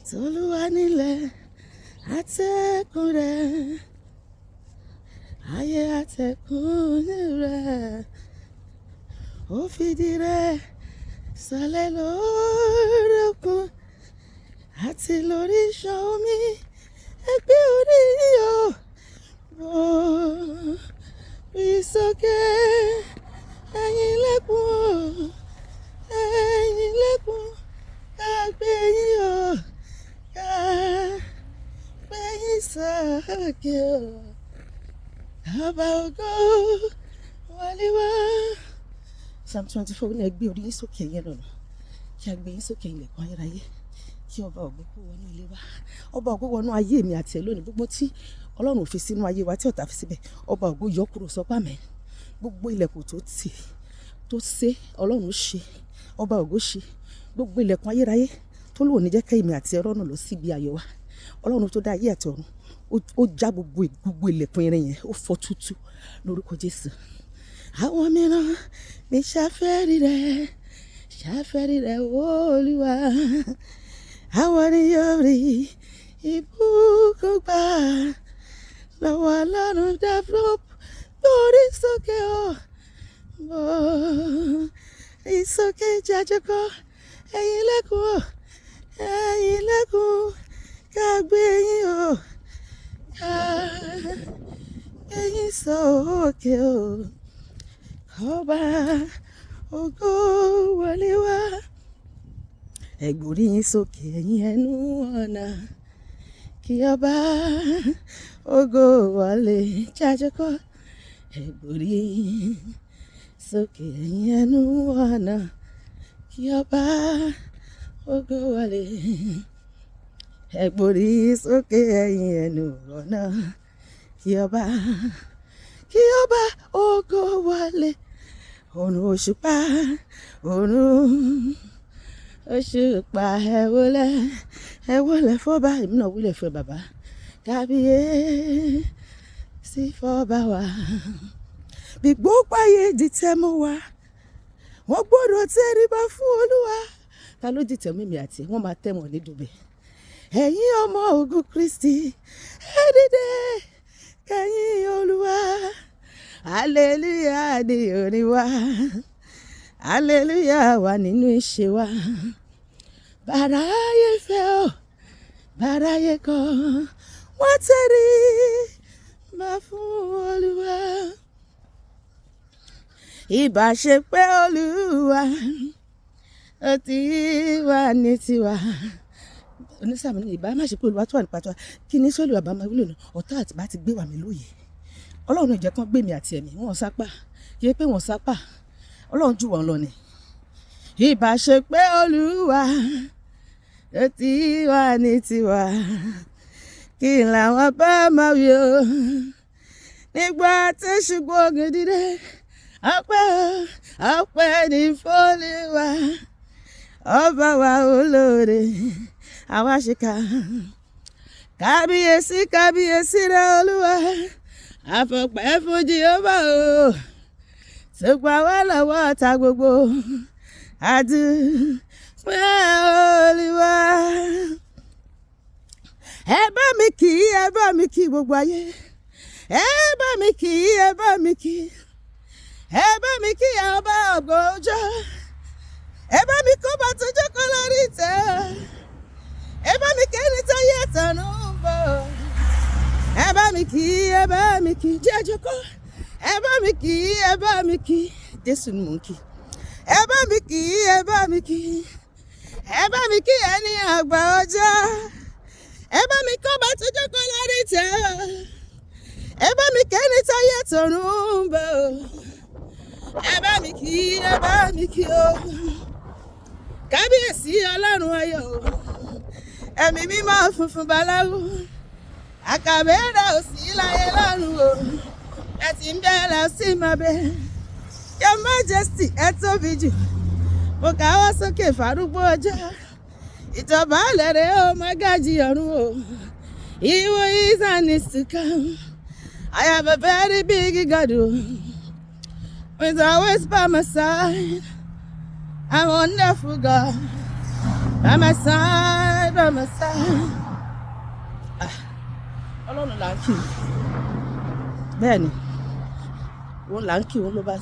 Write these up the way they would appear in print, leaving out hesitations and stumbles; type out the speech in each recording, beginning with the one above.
Tolúwa nílẹ̀ atekun rẹ̀, ayé atekun rẹ̀, ó fìdí rẹ̀ sọlẹ̀ lórí òkun àti lórí ìṣàn omi. Ẹgbẹ́ orí yíyọ borí sókè, ẹ̀yin ilẹ̀kùn, ẹ̀yin ilẹ̀kùn, ká gbé yín yọ, ká gbé yín sókè o. Ọba ògo wọlé wá. Psalm 24 ní ẹgbẹ́ orí yín sókè yẹn lọ́nà, kí a gbé yín sókè ilẹ̀kùn ayérayé, kí ọba ògo kó wọnú ilé wa. Ọba ògo wọnú ayé mi àti ẹ lónìí. Gbogbo tí Ọlọ́run ò fi sínú ayé wa, tí ọ̀tá fi síbẹ̀, ọba ògo yọ kúrò, sọ pé àmín. Gbogbo ilẹ̀kùn tó tì, tó sé, Ọlọ́run ṣe, ọba ògo ṣe. Gbogbo ilẹ̀kùn ayérayé tó lò ní jẹ́ kẹ́ èmi àti ẹ̀rọ náà lọ síbi ayọ̀ wa. Ọlọ́run tó dá ayé àti ọ̀run, ó já gbogbo ilẹ̀kùn irin yẹn, ó fọ́ tútù lórúkọ Jésù. Àwọn mìíràn mi ṣàfẹ́rí rẹ̀ Olúwa. Àwọn ni yóò rí ìbùkún gbà lọ́wọ́ Ọlọ́run. Dàbọ̀ borí sókè o, borí sókè jájọkọ, ẹ̀yin ilẹ̀kùn o, ẹ̀yin ilẹ̀kùn, ká gbé yín o, ká gbé yín sókè o. Ọba ògo wọlé wá. Ẹ gbórí yín sókè ẹ̀yin ẹnu ọ̀nà, kí ọba ògo wọlé jájọkọ. Ẹ gbórí yín sókè ẹ̀yin ẹnu ọ̀nà, kí ọba ògo wọlé. Ẹ gbórí sókè ẹ̀yin ẹnu ọ̀nà, kí ọba ògo wọlé. Ọ̀run òṣùpá, ọ̀run òṣùpá, ẹ wólẹ̀ fọ́ba. Èmi náà wólẹ̀ fún bàbá. Kábíyèsí fọ́ba wa. Bí gbogbo ayé dìtẹ̀ mọ́ wa, wọ́n gbọ́dọ̀ tẹríba fún Olúwa. Ta ló dìtẹ̀ mọ́ mi àti wọ́n máa tẹ̀ wọ́n ní dùbẹ̀. Ẹ̀yin ọmọ ogun Kristi, ẹ dìde kẹ́yìn Olúwa. Hallelujah ni orin wa, hallelujah wà nínú ìṣe wa. Bàráyé fẹ́ o, bàráyé kọ̀, wọ́n tẹríba fún Olúwa. Ìbá ṣe pé Olúwa ó ti wà ní tiwa. Onísàmì ní ìbá má ṣe pé Olúwa tó wà ní pàtó. Kí ni sọ́lù àbámá wúlò náà? Ọ̀tá àti bá ti gbé wà mí lóye. Ọlọ́run ìjẹ́ kan gbé mi àti ẹ̀mí, wọ́n sápá, yẹ pé wọ́n sápá, Ọlọ́run jù wọ́n lọ ni. Ìbá ṣe pé Olúwa ó ti wà ní tiwa, kí làwọn bá máa wí o. Nígbà tí ṣùgbọ́n ogun dìde, ọpẹ́ ní f'Olúwa, ọba wa olóore, àwa ṣìkà. Kábíyèsí rẹ̀ Olúwa, àfọpẹ́ fún Jèhófà o, tó gbà wá lọ́wọ́ ọ̀tá gbogbo. Àdúpẹ́ Olúwa. Ẹ bá mi kí gbogbo ayé. Ẹ bá mi kí. Ẹ bá mi kí ọba ògo ọjọ́. Ẹ bá mi kó bá tó jókòó lórí ìtẹ́. Ẹ bá mi kẹ́ni tó yẹ tọ̀nù bọ̀. Ẹ bá mi kí jẹ́ jókòó. Ẹ bá mi kí Jésù ni mò ń kí. Ẹ bá mi kí. Ẹ bá mi kí ẹni àgbà ọjọ́. Ẹ bá mi kó bá tó jókòó lórí ìtẹ́. Ẹ bá mi kẹ́ni tó yẹ tọ̀nù bọ̀. Ẹ bá mi kí o. Kábíyèsí Ọlọ́run ayọ̀ o. Ẹ̀mí mímọ́ funfun báláwú. Àkàbẹ́rẹ́ ò sí láyé lọ́run o. Ẹ ti ń bẹ̀rẹ̀ sí máa bẹ̀. Your Majesty ẹ tóbi jù. Mo káwọ́ sókè fárúgbó ọjọ́. Ìjọba lẹ̀rẹ̀ ó mágájì ọ̀run o. He who is and is to come. I have a very big God o. He's always by my side. A wonderful God. By my side. by my side. Ọlọ́run là ń kí bẹ́ẹ̀ ni òun là ń kí òun ló bá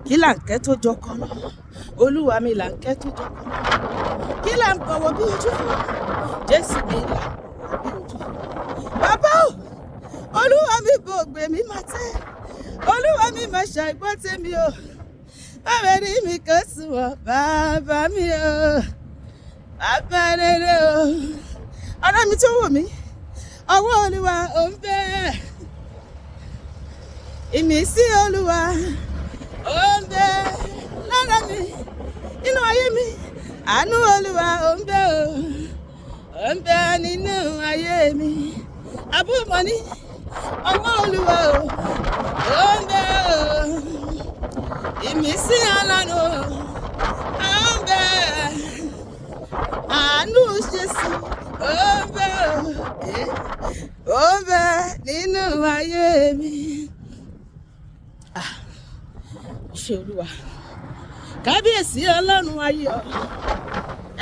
kí là ń kẹ́ tó jọkọ lọ olúwa mi là ń kẹ́ tó jọkọ lọ kí là ń bọ̀wọ̀ bí ojú fún jésù mi là ń bọ̀wọ̀ bí ojú fún bàbá o olúwa mi bò gbé mi máa tẹ́ olúwa mi máa ṣàìgbọ́ tèmi o bàbá rí mi kò sùn wọ̀ bàbá mi o bàbá rere o ọ̀rọ̀ mi tó wù mí ọwọ́ olúwa ò ń bẹ ìmísí olúwa ò ń bẹ lára mi nínú ayé mi àánú olúwa ò ń bẹ o ò ń bẹ nínú ayé mi àbúmọ̀ ní ọwọ́ olúwa ò ń bẹ o ìmísí ọlọ́run ò ń bẹ àánú Jésù ó ń bẹ ó ń bẹ nínú ayé mi. Ṣé olúwa kábíyèsí ọlọ́run ayọ̀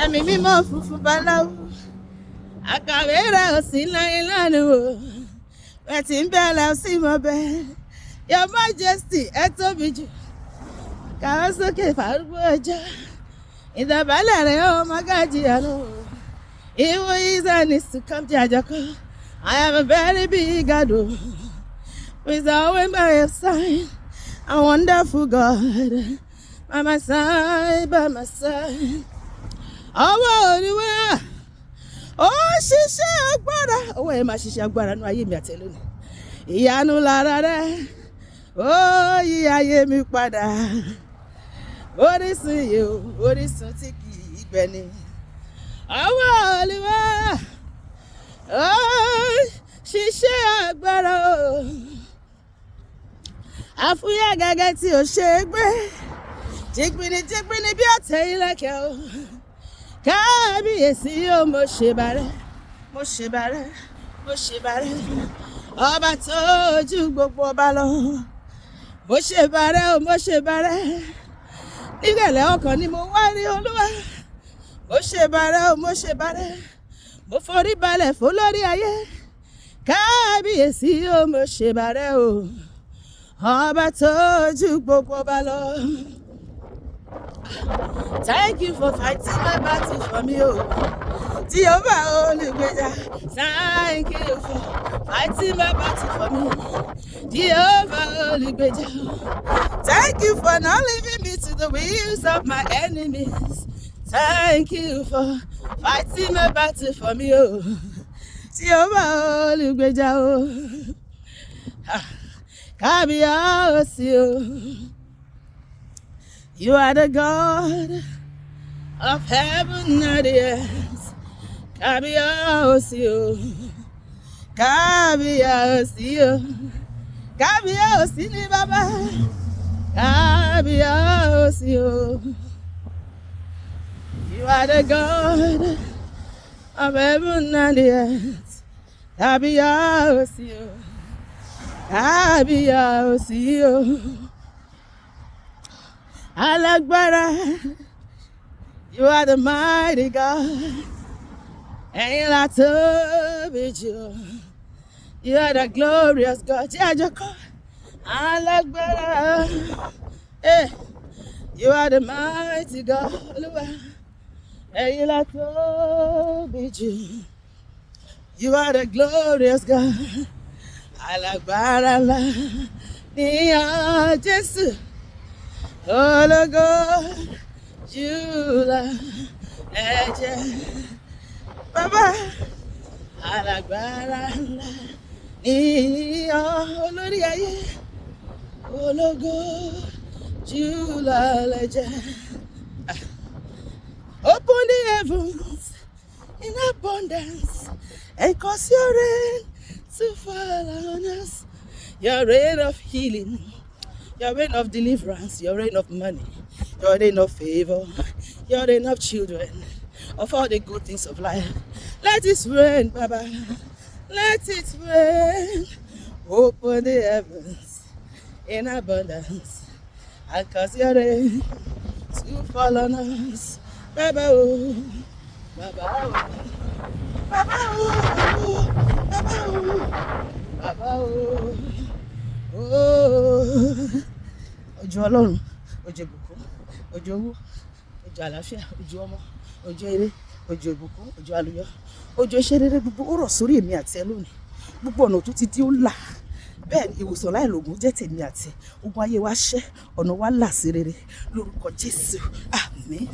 ẹ̀mí mímọ́ funfun báláwo àkàwé rẹ̀ ò sí láyé lánàá o ẹ̀ tí ń bẹ̀rẹ̀ ò sí mọ́ bẹ́ẹ̀ your majesty ẹ tóbi jù káwọ́ sókè fàrúgbó ọjọ́ ìdàbálẹ̀ rẹ̀ ó mágájì àná ìwọ ìzà needs to come to Ajako. I am a very big God with always by your side a wonderful God by my side by my side. Ọwọ́ olúwa ó ṣiṣẹ́ agbára ọwọ́ ẹ̀ máa ṣiṣẹ́ agbára nínú ayé mi àti ẹ lónìí ìyanu lára rẹ̀ ó yí ayé mi padà orísun yìí o orísun tí kì í gbẹ ni ọwọ́ olúwa ó ṣiṣẹ́ agbára o àfúyẹ́ gẹ́gẹ́ tí o ṣe é gbé jìgbìnì bí ọ̀tẹ̀ ìlẹ̀kẹ̀ o kábíyèsí o mo ṣe bàrẹ̀ mo ṣe bàrẹ̀ mo ṣe bàrẹ̀ ọba tó ju gbogbo ọba lọ mo ṣe bàrẹ̀ o mo ṣe bàrẹ̀ nígbẹ̀lẹ̀ ọkàn ni mo wá rí olúwa mo ṣe bàrẹ̀ o mo ṣe bàrẹ̀ mo forí balẹ̀ fún lórí ayé kábíyèsí o mo ṣe bàrẹ̀ o ọba tó ju gbogbo ọba lọ. Thank you for fighting my battle for me, oh Jehovah olùgbèjà. Thank you for fighting my battle for me, Jehovah olùgbèjà. Thank you for not leaving me to the wills of my enemies. Thank you for fighting my battle for me, oh Jehovah olùgbèjà, oh kábíyèsí o. You are the God of heaven and the earth. Kábíyèsí o. Kábíyèsí o. Kábíyèsí ni bàbá. Kábíyèsí o. You are the God of heaven and the earth. Kábíyèsí o. Kábíyèsí o. Alágbára, you are the mighty God. Ẹ̀yin la tóbi jù. You are the glorious God. Tí Àjọkọ́, alágbára. You are the mighty God. Olúwa, ẹ̀yin la tóbi jù. You are the glorious God. Alágbára ńlá ni ọ́ Jésù. Ológo jùlọ ẹ̀jẹ̀ bàbá alágbára ńlá ní olórí ayé ológo jùlọ ẹ̀jẹ̀. Open the heavens in abundance and cause your rain to fall on us, your rain of healing, your reign of deliverance, your reign of money, your reign of favor, your reign of children, of all the good things of life. Let it rain, Baba. Let it rain. Open the heavens in abundance and cause your rain to fall on us. Baba, oh, Baba, oh. bàbá o bàbá o bàbá o òjò ọlọ́run, òjò ìbùkún, òjò owó, òjò àlàáfíà, òjò ọmọ, òjò ire, òjò ìbùkún, òjò àlùyọ, òjò iṣẹ́ rere gbogbo ó rọ̀ sórí èmi àti ẹ lónìí. Gbogbo ọ̀nà tó ti di ó là, bẹ́ẹ̀ ni ìwòsàn láìlògùn jẹ́ tèmi àti ẹ. Ogun ayé wa ṣẹ́, ọ̀nà wa là sí rere lórúkọ Jésù. Àmín.